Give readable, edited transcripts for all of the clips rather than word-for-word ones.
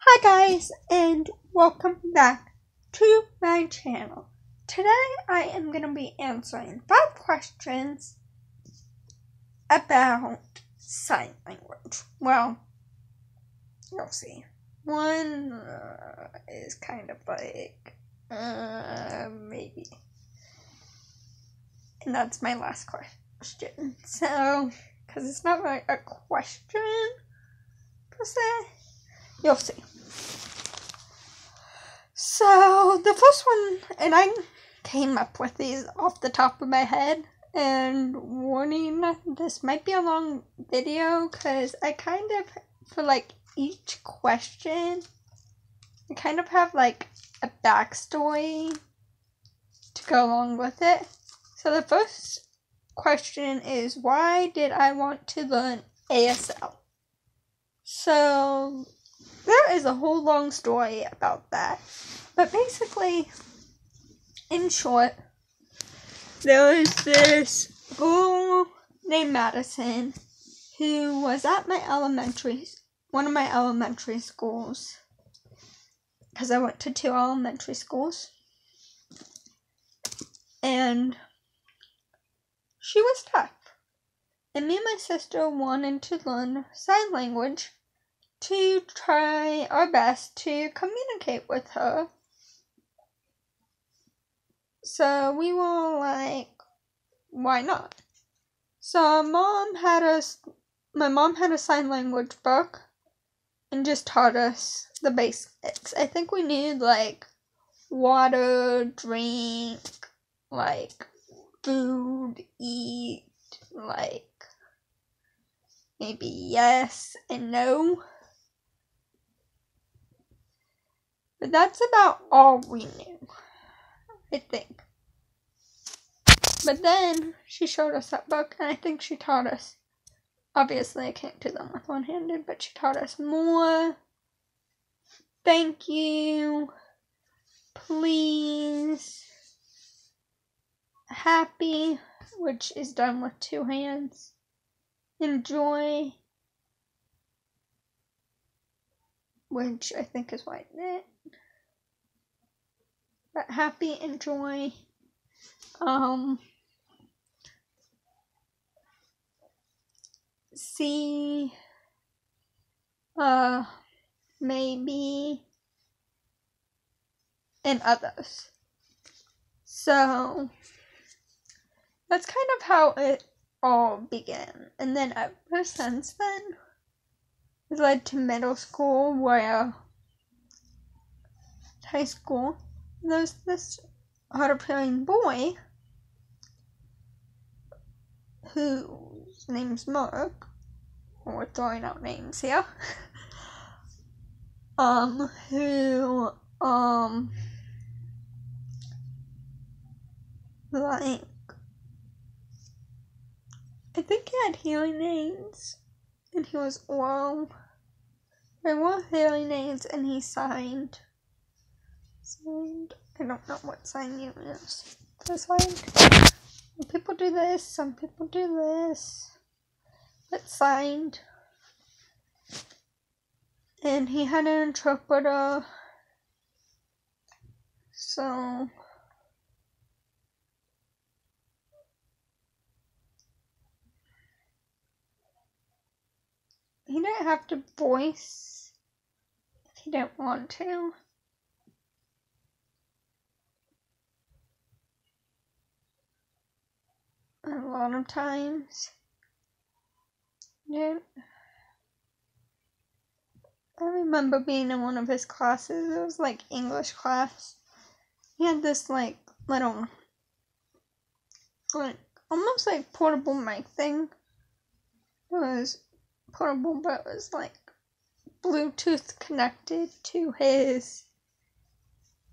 Hi guys, and welcome back to my channel. Today I am going to be answering 5 questions about sign language. Well, you'll see. One is kind of like, maybe. And that's my last question. So, because it's not really a question, per se, you'll see. So, the first one, and I came up with these off the top of my head, and warning, this might be a long video, because I kind of, for like each question, I kind of have like a backstory to go along with it. So the first question is, why did I want to learn ASL? So, there is a whole long story about that. But basically, in short, there was this girl named Madison who was at one of my elementary schools, because I went to 2 elementary schools, and she was deaf. And me and my sister wanted to learn sign language to try our best to communicate with her. So we were like, why not? So my mom had a sign language book and just taught us the basics. I think we needed like water, drink, like food, eat, like maybe yes and no. But that's about all we knew, I think. But then she showed us that book, and I think she taught us. Obviously, I can't do them with one-handed, but she taught us more. Thank you. Please. Happy, which is done with 2 hands. Enjoy, which I think is white knit. But happy, enjoy. See, maybe, and others. So, that's kind of how it all began. And then ever since then, it led to middle school, high school, there's this hard-of-hearing boy whose name's Mark. We're throwing out names here. Who, like, I think he had hearing aids, and he was oral. There were hearing aids, and he signed. I don't know what sign you is. Some people do this, some people do this. But signed. And he had an interpreter. So he didn't have to voice if he didn't want to. A lot of times. I remember being in one of his classes. It was like English class. He had this like little, like almost like portable mic thing. It was portable, but it was like Bluetooth connected to his,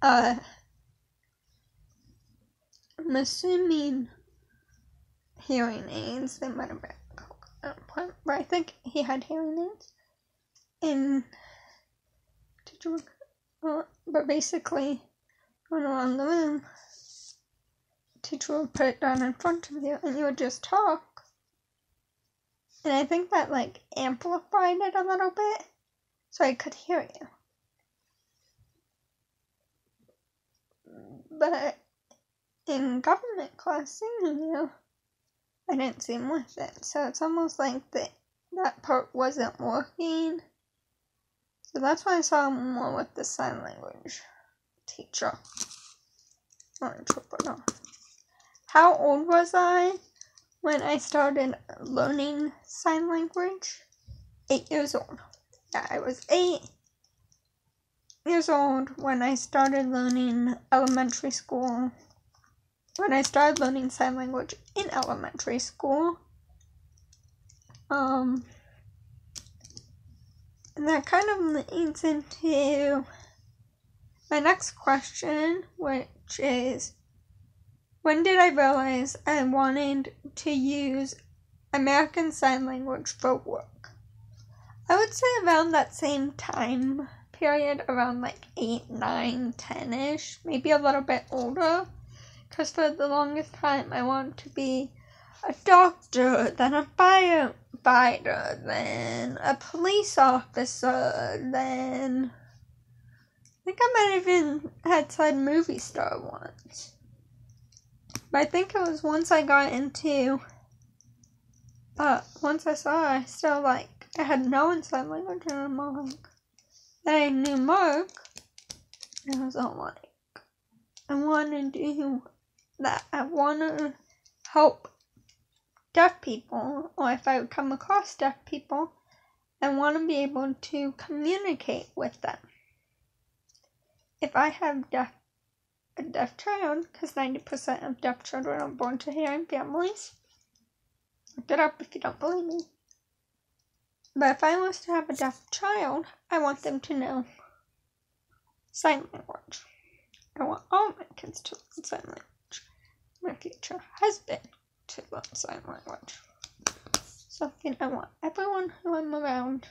I'm assuming hearing aids. They might have been coconut, but I think he had hearing aids. And but basically, going around the room, teacher would put it down in front of you, and you would just talk. And I think that like amplified it a little bit, so I could hear you. but in government class senior year, I didn't seem with it. So it's almost like that part wasn't working. So that's why I saw more with the sign language teacher or interpreter. How old was I when I started learning sign language? 8 years old. Yeah, I was 8 years old when I started learning elementary school. When I started learning sign language in elementary school. And that kind of leads into my next question, which is, when did I realize I wanted to use American Sign Language for work? I would say around that same time period, around like 8, 9, 10-ish, maybe a little bit older, because for the longest time I wanted to be a doctor, then a firefighter, then a police officer, then I think I might have even had said movie star once. But I think it was once I got into, once I saw I still I had known sign language and I'm like, then I knew Mark, and I was all like, I want to do that. I want to help deaf people, or if I come across deaf people, I want to be able to communicate with them. If I have a deaf child, because 90% of deaf children are born to hearing families, look it up if you don't believe me. But if I was to have a deaf child, I want them to know sign language. I want all my kids to learn sign language. My future husband to learn sign language. Something I want everyone who I'm around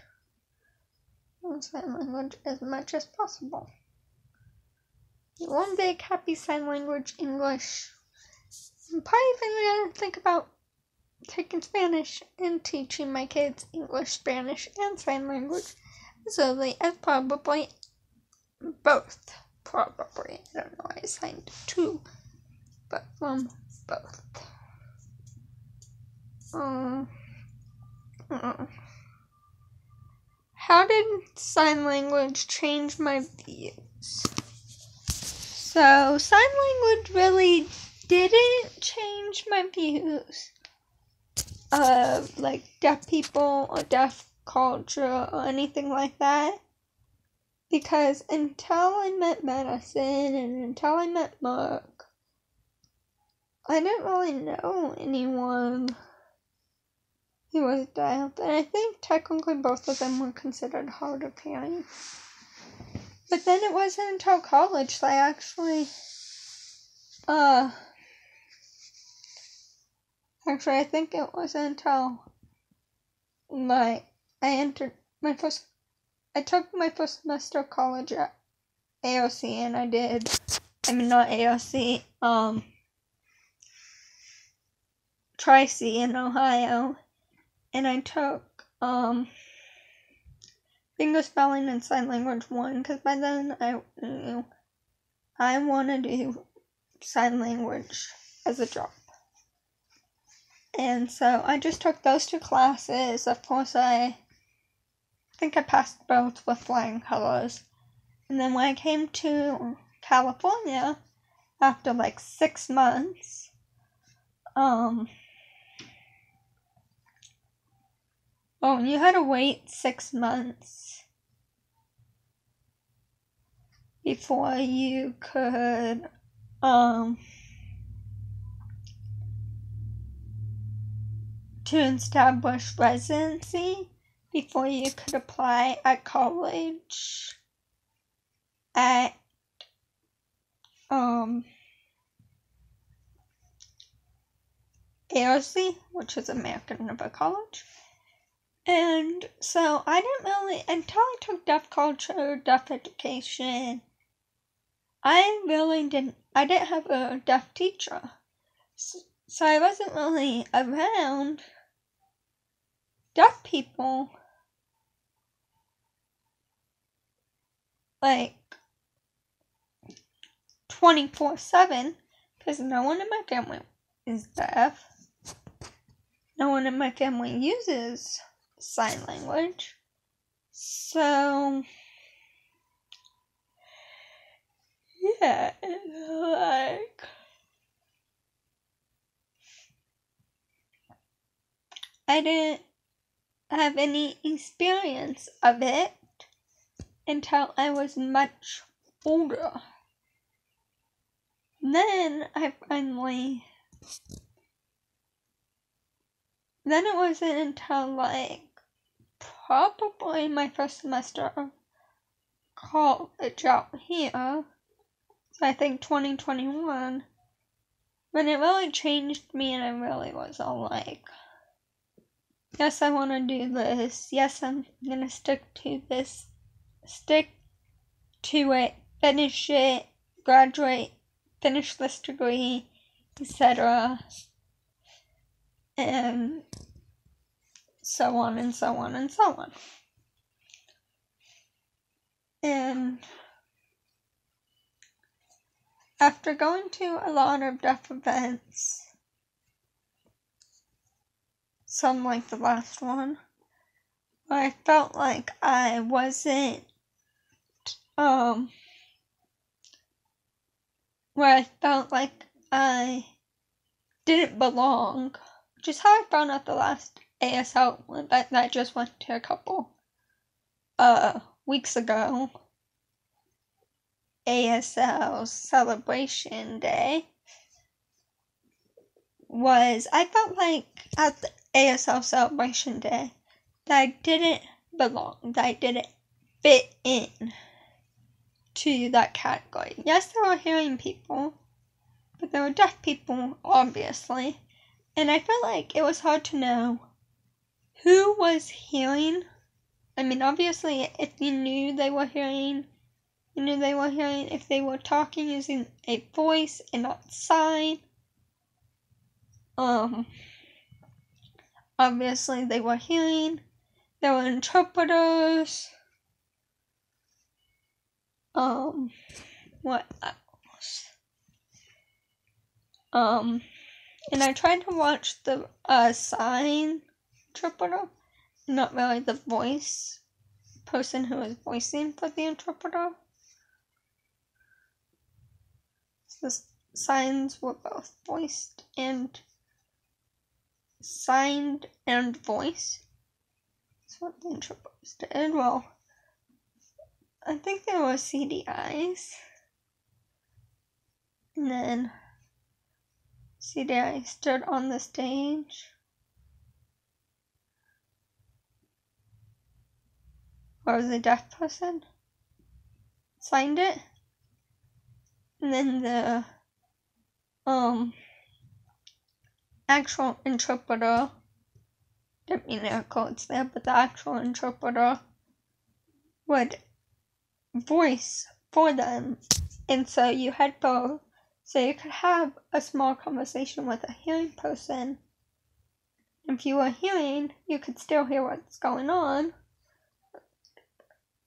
to learn sign language as much as possible. One big happy sign language English. I'm probably even gonna think about taking Spanish and teaching my kids English, Spanish, and sign language as early as probably both. Probably. I don't know why I signed 2, but both. How did sign language change my views? So, sign language really didn't change my views of deaf people or deaf culture or anything like that. Because until I met Madison and until I met Mark, I didn't really know anyone who was deaf. And I think technically both of them were considered hard of hearing. But then it wasn't until college that I actually, I think it wasn't until, I took my first semester of college at AOC, and not AOC, Tri-C in Ohio, and I took, English Spelling and Sign Language 1, because by then I knew I want to do sign language as a job. And so I just took those 2 classes. Of course, I think I passed both with flying colors. And then when I came to California, after 6 months, you had to wait 6 months before you could, to establish residency before you could apply at college at, AOC, which is American River College. And so I didn't really, until I took deaf culture, deaf education, I didn't have a deaf teacher. So I wasn't really around deaf people 12 24/7 because no one in my family is deaf. No one in my family uses sign language. So, yeah, like, I didn't have any experience of it until I was much older. Then it wasn't until like probably my first semester of college out here, so I think 2021, when it really changed me and I really was all like, yes, I want to do this, yes, I'm gonna stick to this, stick to it, finish it, graduate, finish this degree, etc. And so on and so on and so on. And after going to a lot of deaf events, some like the last one, where I felt like I wasn't, where I felt like I didn't belong, which is how I found out the last ASL event that I just went to a couple weeks ago. ASL Celebration Day was, I felt like at the ASL Celebration Day that I didn't belong, that I didn't fit in to that category. Yes, there were hearing people, but there were deaf people, obviously, and I felt like it was hard to know who was hearing. I mean, obviously, if you knew they were hearing, you knew they were hearing if they were talking using a voice and not sign. Obviously, they were hearing. There were interpreters. What else? And I tried to watch the sign interpreter, not really the voice person who was voicing for the interpreter. So the signs were both voiced and signed and voice. That's what the interpreters did. Well, I think there were CDIs. And then CDI stood on the stage. Or was a deaf person. Signed it. And then the actual interpreter, didn't mean air quotes there, but the actual interpreter would voice for them. And so you had both. So you could have a small conversation with a hearing person. If you were hearing, you could still hear what's going on.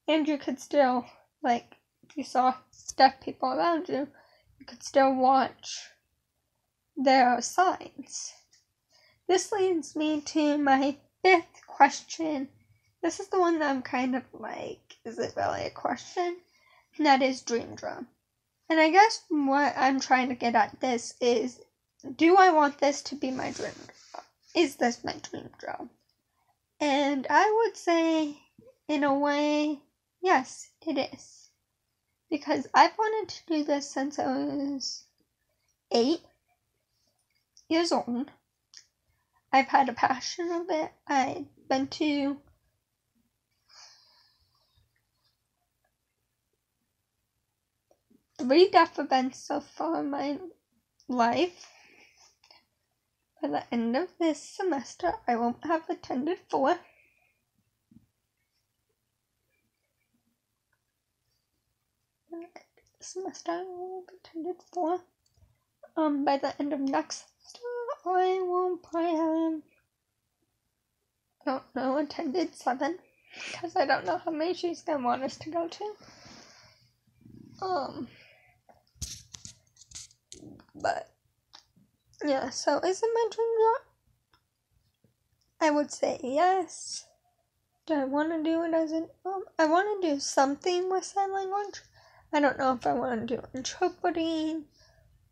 And you could still, like, if you saw deaf people around you, you could still watch their signs. This leads me to my fifth question. This is the one that I'm kind of like, is it really a question? And that is dream job. And I guess what I'm trying to get at this is, do I want this to be my dream job? Is this my dream job? And I would say, in a way, yes, it is. Because I've wanted to do this since I was 8 years old. I've had a passion of it. I've been to three deaf events so far in my life. By the end of this semester, I won't have attended 4. Semester I will have attended 4. By the end of next semester, I will probably have, I don't know, attended 7. Because I don't know how many she's gonna want us to go to. But yeah, so is it my dream job? I would say yes. Do I want to do it as an I want to do something with sign language. I don't know if I want to do interpreting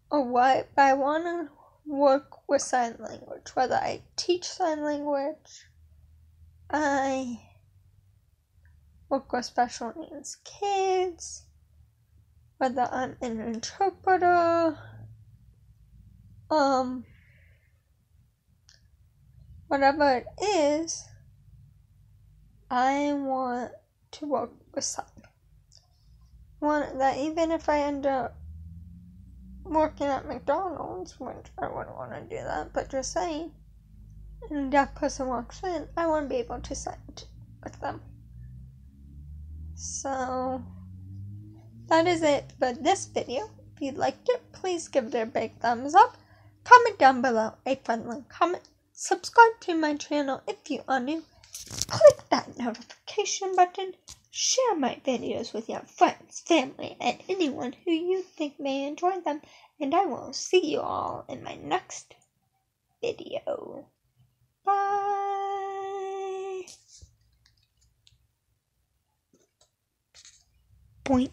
or what, but I want to work with sign language. Whether I teach sign language, I work with special needs kids, whether I'm an interpreter, whatever it is, I want to work with sign. Want that even if I end up working at McDonald's, which I wouldn't want to do that, but just saying, and a deaf person walks in, I want to be able to sign with them. So that is it for this video. If you liked it, please give it a big thumbs up. Comment down below a friendly comment. Subscribe to my channel if you are new. Click that notification button. Share my videos with your friends, family, and anyone who you think may enjoy them. And I will see you all in my next video. Bye. Point.